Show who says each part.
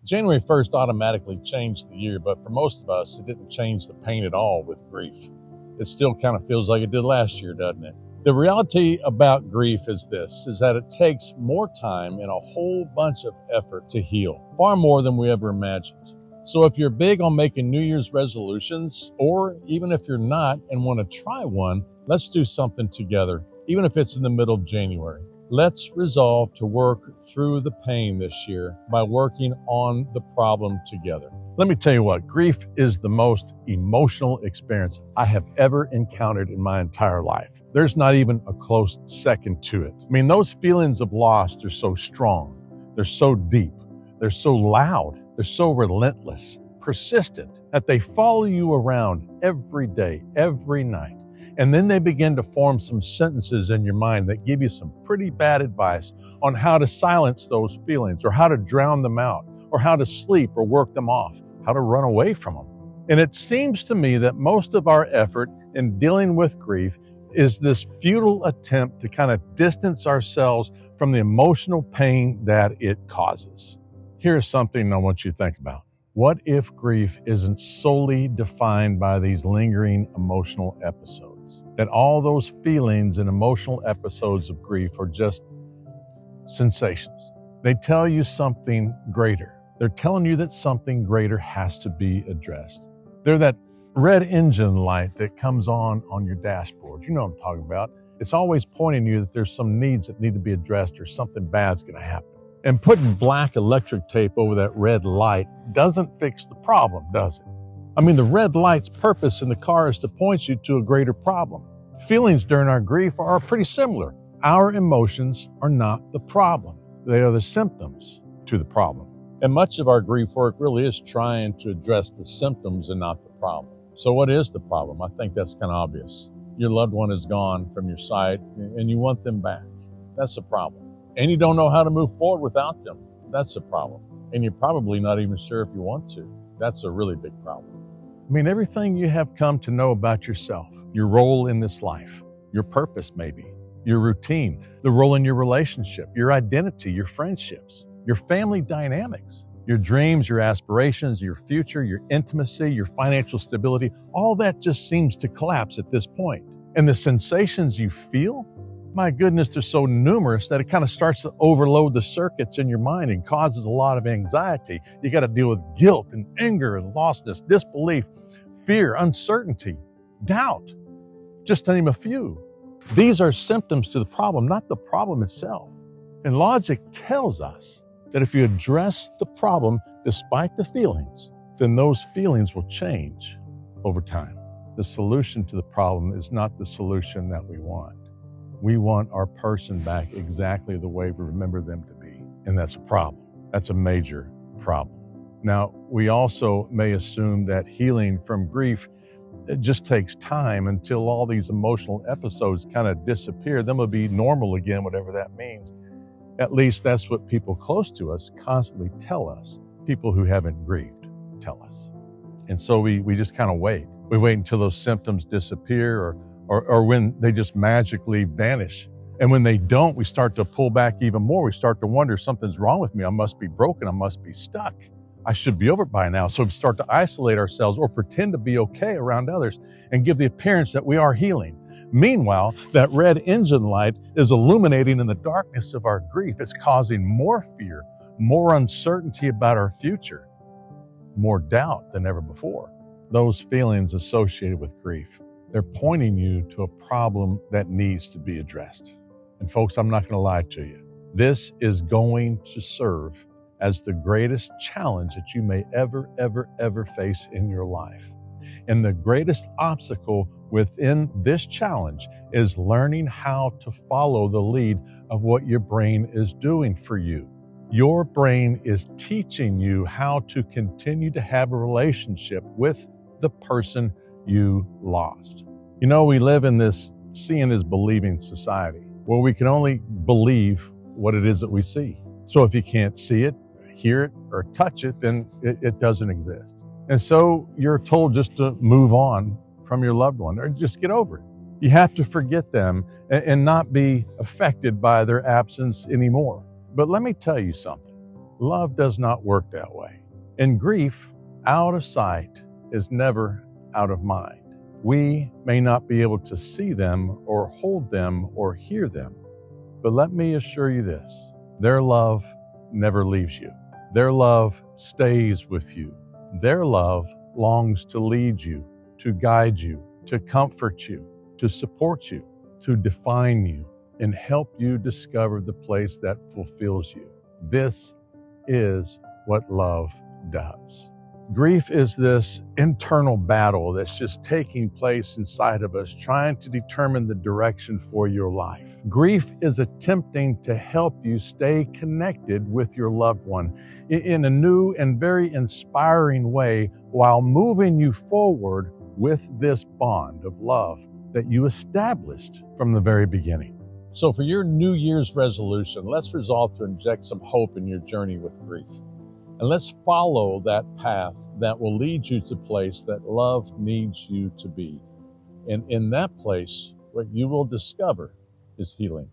Speaker 1: January 1st automatically changed the year, but for most of us, it didn't change the pain at all with grief. It still kind of feels like it did last year, doesn't it? The reality about grief is that it takes more time and a whole bunch of effort to heal, far more than we ever imagined. So if you're big on making New Year's resolutions, or even if you're not and want to try one, let's do something together, even if it's in the middle of January. Let's resolve to work through the pain this year by working on the problem together. Let me tell you what, grief is the most emotional experience I have ever encountered in my entire life. There's not even a close second to it. I mean, those feelings of loss, they're so strong, they're so deep, they're so loud, they're so relentless, persistent, that they follow you around every day, every night. And then they begin to form some sentences in your mind that give you some pretty bad advice on how to silence those feelings, or how to drown them out, or how to sleep or work them off, how to run away from them. And it seems to me that most of our effort in dealing with grief is this futile attempt to kind of distance ourselves from the emotional pain that it causes. Here's something I want you to think about. What if grief isn't solely defined by these lingering emotional episodes? That all those feelings and emotional episodes of grief are just sensations. They tell you something greater. They're telling you that something greater has to be addressed. They're that red engine light that comes on your dashboard. You know what I'm talking about. It's always pointing you that there's some needs that need to be addressed or something bad's going to happen. And putting black electric tape over that red light doesn't fix the problem, does it? I mean, the red light's purpose in the car is to point you to a greater problem. Feelings during our grief are pretty similar. Our emotions are not the problem. They are the symptoms to the problem. And much of our grief work really is trying to address the symptoms and not the problem. So what is the problem? I think that's kind of obvious. Your loved one is gone from your sight and you want them back. That's a problem. And you don't know how to move forward without them. That's a problem. And you're probably not even sure if you want to. That's a really big problem. I mean, everything you have come to know about yourself, your role in this life, your purpose maybe, your routine, the role in your relationship, your identity, your friendships, your family dynamics, your dreams, your aspirations, your future, your intimacy, your financial stability, all that just seems to collapse at this point. And the sensations you feel, my goodness, they're so numerous that it kind of starts to overload the circuits in your mind and causes a lot of anxiety. You got to deal with guilt and anger and lostness, disbelief, fear, uncertainty, doubt, just to name a few. These are symptoms to the problem, not the problem itself. And logic tells us that if you address the problem despite the feelings, then those feelings will change over time. The solution to the problem is not the solution that we want. We want our person back exactly the way we remember them to be. And that's a problem. That's a major problem. Now, we also may assume that healing from grief, it just takes time until all these emotional episodes kind of disappear. Then we'll be normal again, whatever that means. At least that's what people close to us constantly tell us. People who haven't grieved tell us. And so we just kind of wait. We wait until those symptoms disappear or when they just magically vanish. And when they don't, we start to pull back even more. We start to wonder, something's wrong with me. I must be broken. I must be stuck. I should be over it by now. So we start to isolate ourselves or pretend to be okay around others and give the appearance that we are healing. Meanwhile, that red engine light is illuminating in the darkness of our grief. It's causing more fear, more uncertainty about our future, more doubt than ever before. Those feelings associated with grief, they're pointing you to a problem that needs to be addressed. And folks, I'm not going to lie to you. This is going to serve as the greatest challenge that you may ever face in your life. And the greatest obstacle within this challenge is learning how to follow the lead of what your brain is doing for you. Your brain is teaching you how to continue to have a relationship with the person you lost. You know, we live in this seeing is believing society where we can only believe what it is that we see. So if you can't see it, hear it, or touch it, then it doesn't exist. And so you're told just to move on from your loved one or just get over it. You have to forget them and not be affected by their absence anymore. But let me tell you something. Love does not work that way. In grief, out of sight is never out of mind. We may not be able to see them or hold them or hear them, but let me assure you this: their love never leaves you. Their love stays with you. Their love longs to lead you, to guide you, to comfort you, to support you, to define you, and help you discover the place that fulfills you. This is what love does. Grief is this internal battle that's just taking place inside of us, trying to determine the direction for your life. Grief is attempting to help you stay connected with your loved one in a new and very inspiring way, while moving you forward with this bond of love that you established from the very beginning. So for your New Year's resolution, let's resolve to inject some hope in your journey with grief. And let's follow that path that will lead you to the place that love needs you to be. And in that place, what you will discover is healing.